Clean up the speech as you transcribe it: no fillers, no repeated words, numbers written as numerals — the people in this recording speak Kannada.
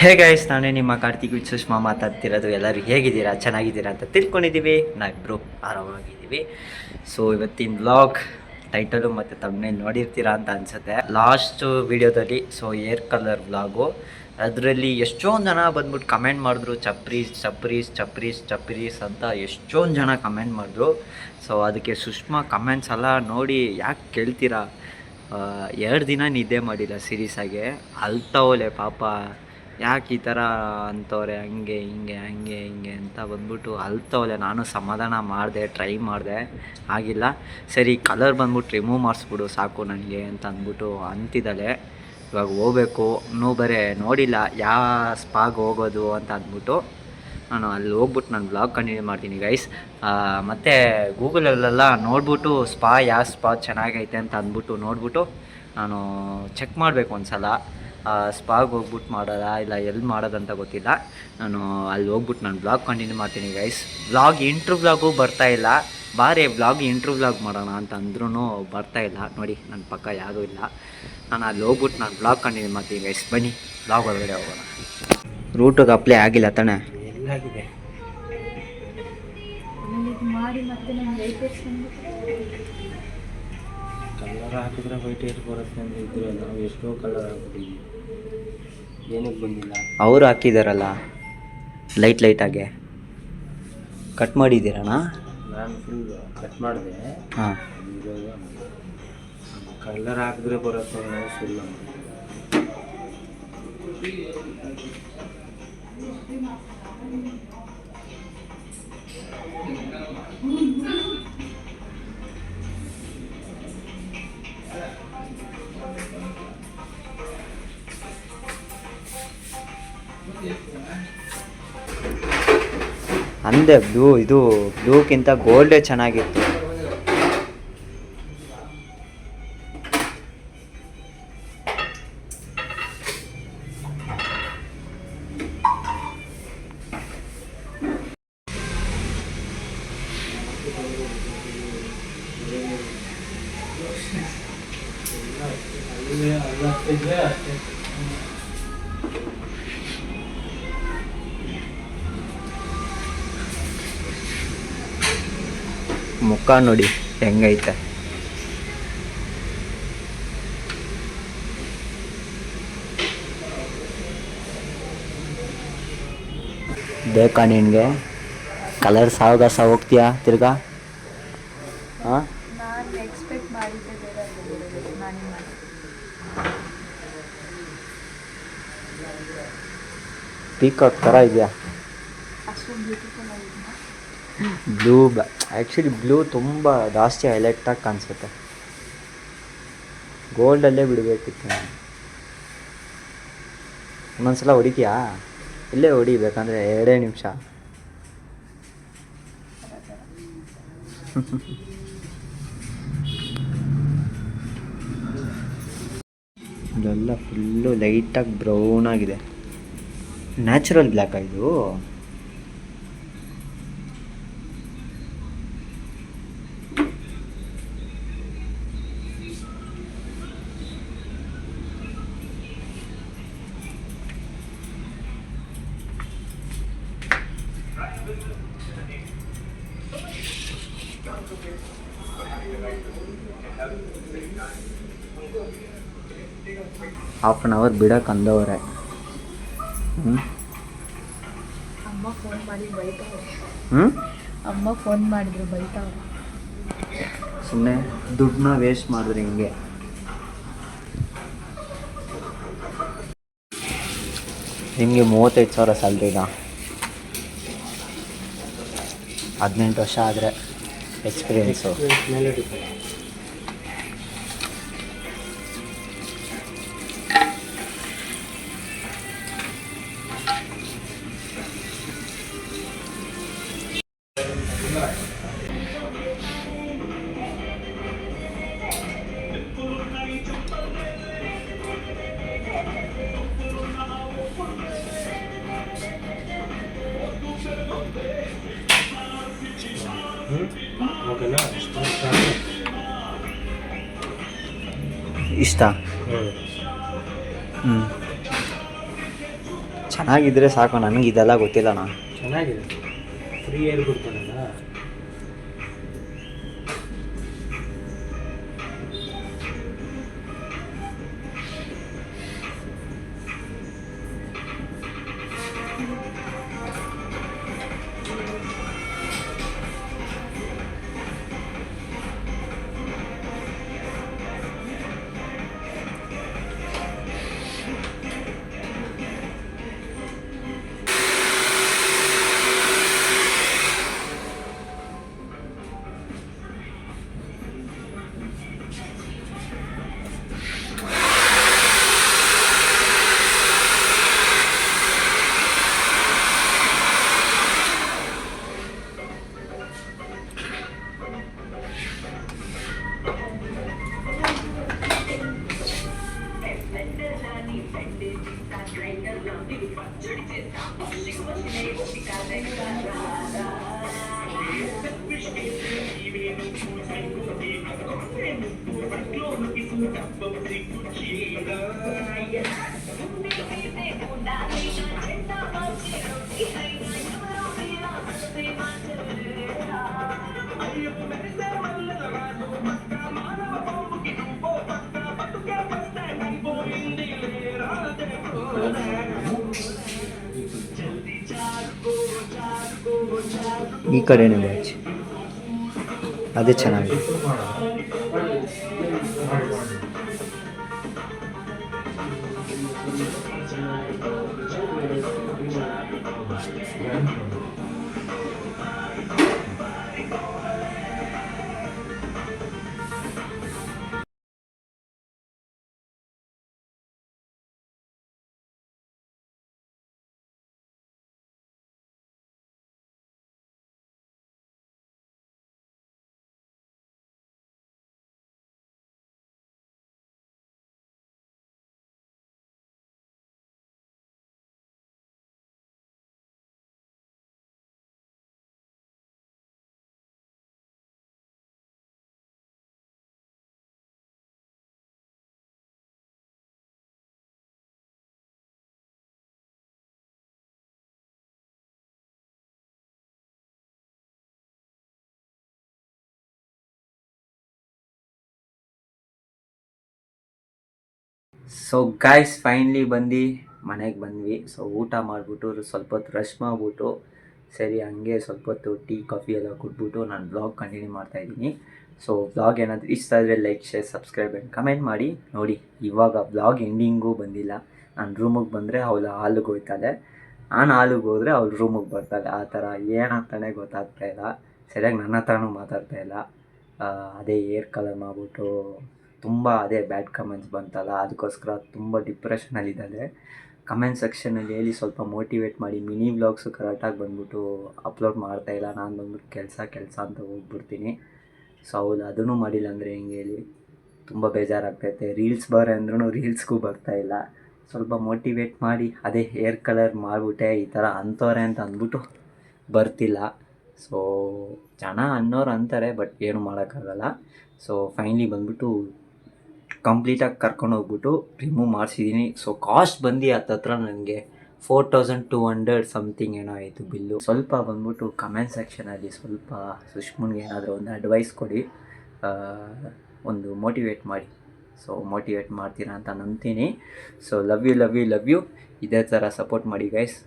ಹೇ ಗೈಸ್, ನಾನೇ ನಿಮ್ಮ ಕಾರ್ತಿಕ್ ವಿತ್ ಸುಷ್ಮಾ ಮಾತಾಡ್ತಿರೋದು. ಎಲ್ಲರೂ ಹೇಗಿದ್ದೀರಾ, ಚೆನ್ನಾಗಿದ್ದೀರಾ ಅಂತ ತಿಳ್ಕೊಂಡಿದ್ದೀವಿ. ನಾವಿಬ್ಬರು ಆರಾಮಾಗಿದ್ದೀವಿ. ಸೊ ಇವತ್ತಿನ ವ್ಲಾಗ್ ಟೈಟಲು ಮತ್ತು ತಮ್ಮನೇಲಿ ನೋಡಿರ್ತೀರಾ ಅಂತ ಅನಿಸುತ್ತೆ. ಲಾಸ್ಟು ವೀಡಿಯೋದಲ್ಲಿ ಏರ್ ಕಲರ್ ವ್ಲಾಗು, ಅದರಲ್ಲಿ ಎಷ್ಟೊಂದು ಜನ ಬಂದ್ಬಿಟ್ಟು ಕಮೆಂಟ್ ಮಾಡಿದ್ರು, ಚಪ್ರೀಸ್ ಚಪ್ರೀಸ್ ಚಪ್ರೀಸ್ ಚಪ್ರೀಸ್ ಅಂತ ಎಷ್ಟೊಂದು ಜನ ಕಮೆಂಟ್ ಮಾಡಿದ್ರು. ಸೊ ಅದಕ್ಕೆ ಸುಷ್ಮಾ ಕಮೆಂಟ್ಸ್ ಎಲ್ಲ ನೋಡಿ ಯಾಕೆ ಕೇಳ್ತೀರಾ, 2 ದಿನ ನಿದ್ದೆ ಮಾಡಿಲ್ಲ ಸೀರಿಯಸ್ಸಾಗೆ. ಅಳ್ತಾವಲೆ ಪಾಪ, ಯಾಕೆ ಈ ಥರ ಅಂತವ್ರೆ, ಹಂಗೆ ಹಿಂಗೆ ಅಂತ ಬಂದ್ಬಿಟ್ಟು ಅಳ್ತವಲೆ. ನಾನು ಸಮಾಧಾನ ಮಾಡಿದೆ, ಟ್ರೈ ಮಾಡಿದೆ, ಆಗಿಲ್ಲ. ಸರಿ ಕಲರ್ ಬಂದ್ಬಿಟ್ಟು ರಿಮೂವ್ ಮಾಡಿಸ್ಬಿಡು ಸಾಕು ನನಗೆ ಅಂತ ಅಂದ್ಬಿಟ್ಟು ಅಂತಿದ್ದಾಳೆ. ಇವಾಗ ಹೋಗ್ಬೇಕು, ಇನ್ನೂ ಬರೀ ನೋಡಿಲ್ಲ ಯಾವ ಸ್ಪಾಗೆ ಹೋಗೋದು ಅಂತ ಅಂದ್ಬಿಟ್ಟು. ನಾನು ಅಲ್ಲಿ ಹೋಗ್ಬಿಟ್ಟು ನಾನು ಬ್ಲಾಗ್ ಕಂಟಿನ್ಯೂ ಮಾಡ್ತೀನಿ ಗೈಸ್. ಮತ್ತು ಗೂಗಲಲ್ಲೆಲ್ಲ ನೋಡ್ಬಿಟ್ಟು ಯಾವ ಸ್ಪಾ ಚೆನ್ನಾಗೈತೆ ಅಂತ ಅಂದ್ಬಿಟ್ಟು ನೋಡ್ಬಿಟ್ಟು ನಾನು ಚೆಕ್ ಮಾಡಬೇಕು ಒಂದು ಸಲ. ಸ್ಪಾಗೆ ಹೋಗ್ಬಿಟ್ಟು ಮಾಡೋದಾ ಇಲ್ಲ ಎಲ್ಲಿ ಮಾಡೋದಂತ ಗೊತ್ತಿಲ್ಲ. ನಾನು ಅಲ್ಲಿ ಹೋಗ್ಬಿಟ್ಟು ನಾನು ಬ್ಲಾಗ್ ಕಂಟಿನ್ಯೂ ಮಾಡ್ತೀನಿ ಗೈಸ್. ವ್ಲಾಗು ಬರ್ತಾಯಿಲ್ಲ. ಬಾರೇ ಇಂಟ್ರೂ ವ್ಲಾಗ್ ಮಾಡೋಣ ಅಂತ ಅಂದ್ರೂ ಬರ್ತಾಯಿಲ್ಲ. ನೋಡಿ ನನ್ನ ಪಕ್ಕ ಯಾವುದೂ ಇಲ್ಲ. ನಾನು ಅಲ್ಲಿ ಹೋಗ್ಬಿಟ್ಟು ನಾನು ಬ್ಲಾಗ್ ಕಂಟಿನ್ಯೂ ಮಾಡ್ತೀನಿ ಗೈಸ್. ಬನ್ನಿ ಬ್ಲಾಗ್ ಒಳಗಡೆ ಹೋಗೋಣ. ರೂಟಿಗೆ ಅಪ್ಲೈ ಆಗಿಲ್ಲ ತಾನೆ? ಎಲ್ಲಾಗಿದೆ ಕಲರ್ ಹಾಕಿದ್ರೆ ವೈಟ್ ಏರ್ ಬರುತ್ತೆ ಅಂತ ಇದ್ರೆ ನಾವು ಎಷ್ಟೋ ಕಲರ್ ಹಾಕ್ಬಿಟ್ಟಿದ್ವಿ, ಏನಕ್ಕೆ ಬಂದಿಲ್ಲ? ಅವರು ಹಾಕಿದಾರಲ್ಲ ಲೈಟಾಗೆ ಕಟ್ ಮಾಡಿದ್ದೀರಣ್ಣ. ನಾನು ಫುಲ್ ಕಟ್ ಮಾಡಿದೆ. ಹಾಂ, ಕಲರ್ ಹಾಕಿದ್ರೆ ಬರುತ್ತೆ ಅನ್ನೋ ಸುಳ್ಳು. ಅಂದೆ ಬ್ಲೂಕ್ಕಿಂತ ಗೋಲ್ಡೇ ಚೆನ್ನಾಗಿತ್ತು. ಮುಖ ನೋಡಿ ಹೆಂಗೈತೆ. ಬೇಕಾ ನಿನಗೆ ಕಲರ್ ಸಾವಗಾಸ ಹೋಗ್ತೀಯಾ ತಿರ್ಗಾ? ಹಾಂ, ಪೀಕಾಕ್ ಥರ ಇದೆಯಾ? ಆ್ಯಕ್ಚುಲಿ ಬ್ಲೂ ತುಂಬ ಜಾಸ್ತಿ ಹೈಲೈಟಾಗಿ ಕಾಣಿಸುತ್ತೆ. ಗೋಲ್ಡಲ್ಲೇ ಬಿಡಬೇಕಿತ್ತು. ನಾನು ಇನ್ನೊಂದ್ಸಲ ಹೊಡಿತೀಯಾ? ಇಲ್ಲೇ ಹೊಡಿಬೇಕಂದ್ರೆ 2 ನಿಮಿಷ. ಇದೆಲ್ಲ ಫುಲ್ಲು ಲೈಟಾಗಿ ಬ್ರೌನ್ ಆಗಿದೆ. ನ್ಯಾಚುರಲ್ ಬ್ಲ್ಯಾಕ್ ಇದು. ಹಾಫ್ ಆನ್ ಅವರ್ ಬಿಡಕ್ಕೆ ಅಂದವ್ರೆ. ಅಮ್ಮ ಫೋನ್ ಮಾಡಿದ್ರು ಬೈತಾವ್ರೆ. ಸುಮ್ಮನೆ ದುಡ್ಡನ್ನ ವೇಸ್ಟ್ ಮಾಡಿದ್ರೆ ಹಿಂಗೆ. ನಿಮಗೆ 35,000 ಸ್ಯಾಲ್ರಿನಾ? 18 ವರ್ಷ ಆದರೆ ಎಕ್ಸ್ಪೀರಿಯೆನ್ಸು. ಇಷ್ಟ. ಚೆನ್ನಾಗಿದ್ರೆ ಸಾಕು, ನನಗೆ ಇದೆಲ್ಲ ಗೊತ್ತಿಲ್ಲಣ್ಣ. ಚೆನ್ನಾಗಿದೆ, ಫ್ರೀ ಏರ್ ಕೊಡ್ತಾರಲ್ಲ. ಈ ಕಡೆನೇ ಬಾಚ್, ಅದೇ ಚೆನ್ನಾಗಿದೆ. ಸೊ ಗಾಯ್ಸ್, ಫೈನಲಿ ಬಂದು ಮನೆಗೆ ಬಂದ್ವಿ. ಸೊ ಊಟ ಮಾಡಿಬಿಟ್ಟು ಸ್ವಲ್ಪ ಹೊತ್ತು ರಶ್ ಮಾಡಿಬಿಟ್ಟು, ಸರಿ ಹಂಗೆ ಸ್ವಲ್ಪ ಹೊತ್ತು ಟೀ ಕಾಫಿ ಎಲ್ಲ ಕುಟ್ಬಿಟ್ಟು ನಾನು ಬ್ಲಾಗ್ ಕಂಟಿನ್ಯೂ ಮಾಡ್ತಾಯಿದ್ದೀನಿ. ಸೊ ಬ್ಲಾಗ್ ಏನಾದರೂ ಇಷ್ಟ ಆದರೆ like, share, subscribe and comment ಮಾಡಿ. ನೋಡಿ, ಇವಾಗ ಬ್ಲಾಗ್ ಎಂಡಿಂಗೂ ಬಂದಿಲ್ಲ. ನಾನು ರೂಮಿಗೆ ಬಂದರೆ ಅವಳು ಹಾಲಿಗೆ ಹೋಗ್ತಾಳೆ, ನಾನು ಹಾಲಿಗೆ ಹೋದರೆ ಅವ್ಳು ರೂಮಿಗೆ ಬರ್ತಾಳೆ. ಆ ಥರ ಏನಂತಾನೆ ಗೊತ್ತಾಗ್ತಾಯಿಲ್ಲ. ಸರಿಯಾಗಿ ನನ್ನ ಹತ್ರನೂ ಮಾತಾಡ್ತಾಯಿಲ್ಲ. ಅದೇ ಏರ್ ಕಲರ್ ಮಾಡಿಬಿಟ್ಟು ತುಂಬ ಅದೇ ಬ್ಯಾಡ್ ಕಮೆಂಟ್ಸ್ ಬಂತಲ್ಲ, ಅದಕ್ಕೋಸ್ಕರ ತುಂಬ ಡಿಪ್ರೆಷನಲ್ಲಿದ್ದಾಳೆ. ಕಮೆಂಟ್ ಸೆಕ್ಷನಲ್ಲಿ ಹೇಳಿ ಸ್ವಲ್ಪ ಮೋಟಿವೇಟ್ ಮಾಡಿ. ಮಿನಿ ವ್ಲಾಗ್ಸು ಕರೆಕ್ಟಾಗಿ ಬಂದ್ಬಿಟ್ಟು ಅಪ್ಲೋಡ್ ಮಾಡ್ತಾಯಿಲ್ಲ. ನಾನು ಬಂದ್ಬಿಟ್ಟು ಕೆಲಸ ಅಂತ ಹೋಗ್ಬಿಡ್ತೀನಿ. ಸೊ ಅವಳು ಅದನ್ನು ಮಾಡಿಲ್ಲ ಅಂದರೆ ಹೆಂಗೆ ಹೇಳಿ, ತುಂಬ ಬೇಜಾರಾಗ್ತೈತೆ. ರೀಲ್ಸ್ ಬರೋ ಅಂದ್ರೂ ರೀಲ್ಸ್ಗೂ ಬರ್ತಾಯಿಲ್ಲ. ಸ್ವಲ್ಪ ಮೋಟಿವೇಟ್ ಮಾಡಿ. ಅದೇ ಹೇರ್ ಕಲರ್ ಮಾಡಿಬಿಟ್ಟೆ ಈ ಥರ ಅಂಥವ್ರೆ ಅಂತ ಅಂದ್ಬಿಟ್ಟು ಬರ್ತಿಲ್ಲ. ಸೊ ಜನ ಅನ್ನೋರು ಅಂತಾರೆ, ಬಟ್ ಏನು ಮಾಡೋಕ್ಕಾಗಲ್ಲ. ಸೊ ಫೈನಲಿ ಬಂದ್ಬಿಟ್ಟು ಕಂಪ್ಲೀಟಾಗಿ ಕರ್ಕೊಂಡೋಗ್ಬಿಟ್ಟು ರಿಮೂವ್ ಮಾಡಿಸಿದ್ದೀನಿ. ಸೊ ಕಾಸ್ಟ್ ಬಂದು ಹತ್ತತ್ರ ನನಗೆ 4200 ಸಮಥಿಂಗ್ ಏನೋ ಆಯಿತು ಬಿಲ್ಲು. ಸ್ವಲ್ಪ ಬಂದ್ಬಿಟ್ಟು ಕಮೆಂಟ್ ಸೆಕ್ಷನಲ್ಲಿ ಸ್ವಲ್ಪ ಸುಷ್ಮನ್ಗೆ ಏನಾದರೂ ಒಂದು ಅಡ್ವೈಸ್ ಕೊಡಿ, ಒಂದು ಮೋಟಿವೇಟ್ ಮಾಡಿ. ಸೊ ಮೋಟಿವೇಟ್ ಮಾಡ್ತೀರಾ ಅಂತ ನಂಬ್ತೀನಿ. So love you. ಇದೇ ಥರ ಸಪೋರ್ಟ್ ಮಾಡಿ ಗೈಸ್.